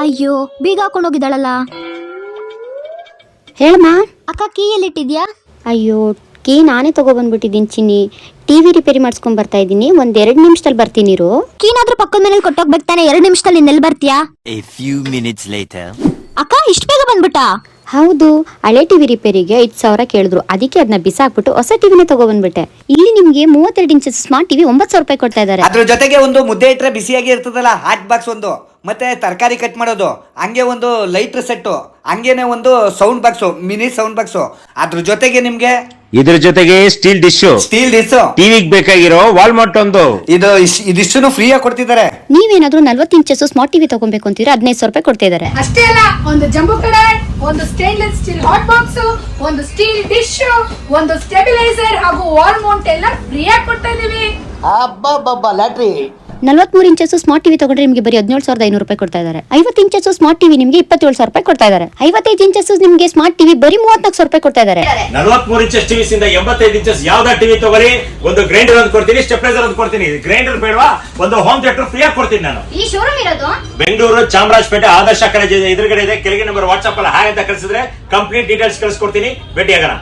ಅಯ್ಯೋ, ಬೀಗ ಹಾಕೊಂಡು ಹೋಗಿದ್ದಾಳಲ್ಲ. ಹೇಳಮ್ಮ. ಅಕ್ಕ, ಕೀ ಎಲ್ಲಿಟ್ಟಿದ್ಯಾ? ಅಯ್ಯೋ, ಕೀ ನಾನೇ ತಗೊಬಂದ್ಬಿಟ್ಟಿದ್ದೀನಿ ಚಿನ್ನಿ. ಟಿವಿ ರಿಪೇರಿ ಮಾಡಿಸ್ಕೊಂಡ್ ಬರ್ತಾ ಇದ್ದೀನಿ. ಒಂದ್ 2 ನಿಮಿಷದಲ್ಲಿ ಬರ್ತೀನಿ ಇರು. ಕೀನಾದ್ರೂ ಪಕ್ಕದ ಮನೇಲಿ ಕೊಟ್ಟೋಗ್ಬೇಕು ತಾನೆ. 2 ನಿಮಿಷದಲ್ಲಿ ಇನ್ನೆಲ್ಲಿ ಬರ್ತೀಯಾ? A few minutes later. ಅಕ್ಕ, ಇಷ್ಟು ಬೇಗ ಬಂದ್ಬಿಟ್ಟಾ? ಹೌದು, ಹಳೆ ಟಿವಿ ರಿಪೇರಿಗೆ 5,000 ಕೇಳಿದ್ರು. ಅದಕ್ಕೆ ಅದನ್ನ ಬಿಸಾಕ್ಬಿಟ್ಟು ಹೊಸ ಟಿವಿನೇ ತಗೊಬಂದ್ಬಿಟ್ಟೆ. ಇಲ್ಲಿ ನಿಮ್ಗೆ 32 ಇಂಚಸ್ ಸ್ಮಾರ್ಟ್ ಟಿವಿ 9,000 ರೂಪಾಯಿ ಕೊಡ್ತಾ ಇದ್ದಾರೆ. ಅದ್ರ ಜೊತೆಗೆ ಒಂದು ಮುದ್ದೆ ಇಟ್ಟರೆ ಬಿಸಿಯಾಗಿ ಇರ್ತದಲ್ಲ ಹಾಟ್ ಬಾಕ್ಸ್ ಒಂದು, ಮತ್ತೆ ತರಕಾರಿ ಕಟ್ ಮಾಡೋದು, ಹಂಗೆ ಒಂದು ಲೈಟ್ರ್ ಸೆಟ್ಟು, ಹಂಗೇನೆ ಒಂದು sound box, mini sound box. ಅದ್ರ ಜೊತೆಗೆ ನಿಮ್ಗೆ ಇದ್ರ ಜೊತೆಗೆ ಸ್ಟೀಲ್ ಡಿಶ್ ಟಿವಿಗೆ ಬೇಕಾಗಿರೋ ವಾಲ್ಮಾರ್ಟ್ ಒಂದು ಇದಿಷ್ಟು ಫ್ರೀ ಆಗಿ ಕೊಡ್ತಿದ್ದಾರೆ. ನೀವೇನಾದ್ರೂ 40 ಇಂಚಸ್ ಸ್ಮಾರ್ಟ್ ಟಿವಿ ತಗೊಬೇಕು ಅಂತಿದ್ರೆ 15,000 ರೂಪಾಯಿ ಕೊಡ್ತಾ ಇದ್ದಾರೆ. ಅಷ್ಟೇ ಅಲ್ಲ, ಒಂದು ಜಂಬೋ ಕಡಾಯಿ, ಒಂದು ಸ್ಟೇನ್ಲೆಸ್ ಸ್ಟೀಲ್ ಹಾಟ್ ಬಾಕ್ಸ್, ಒಂದು ಸ್ಟೀಲ್ ಡಿಶ್, ಒಂದು ಸ್ಟೆಬಿಲೈಸರ್ ಹಾಗೂ ವಾಲ್ ಮೌಂಟ್ ಎಲ್ಲ ಫ್ರೀ ಆಗಿ ಕೊಡ್ತಾ ಇದೀವಿ. ಲಾಟ್ರಿ. 43 ಇಂಚಸ್ ಸ್ಮಾರ್ಟ್ ಟಿವಿ ತಗೊಂಡ್ರೆ ನಿಮಗೆ ಬರೀ 17,500 ರೂಪಾಯಿ ಕೊಡ್ತಾ ಇದ್ದಾರೆ. 50 ಇಂಚಸ್ ಸ್ಮಾರ್ಟ್ ಟಿವಿ ನಿಮಗೆ 27,000 ರೂಪಾಯಿ ಕೊಡ್ತಾ ಇದ್ದಾರೆ. 55 ಇಂಚಸ್ ನಿಮಗೆ ಸ್ಮಾರ್ಟ್ ಟಿವಿ ಬರೀ 34,000 ರೂಪಾಯಿ ಕೊಡ್ತಾ ಇದ್ದಾರೆ. 43 ಇಂಚಸ್ ಟಿವಿ ಇಂದ 85 ಇಂಚಸ್ ಯಾವ್ದಾ ಟಿವಿ ತಗೊಳ್ಳಿ, ಒಂದು ಗ್ರೈಂಡರ್ ಅಂತ ಕೊಡ್ತೀನಿ, ಸ್ಟೆಪ್ಲೈಸರ್ ಅಂತ ಕೊಡ್ತೀನಿ. ಗ್ರೈಂಡರ್ ಬೇಡವಾ, ಒಂದು ಹೋಮ್ ಥಿಯೇಟರ್ ಫ್ರೀ ಆಗಿ ಕೊಡ್ತೀನಿ ನಾನು. ಈ ಶೋರೂಮ್ ಇರೋದು ಬೆಂಗಳೂರು ಚಾಮರಾಜಪೇಟೆ ಆದರ್ಶ ಕಾಲೇಜ್ ಎದುರುಗಡೆ ಇದೆ. ಕೆಳಗೆ ನಂಬರ್ ವಾಟ್ಸ್ಆಪ್ ಅಲ್ಲಿ ಹಾಯ್ ಅಂತ ಕಳಿಸಿದ್ರೆ ಕಂಪ್ಲೀಟ್ ಡೀಟೇಲ್ಸ್ ಕಳಿಸ್ಕೊಡ್ತೀನಿ. ಭೇಟಿ ಆಗೋಣ.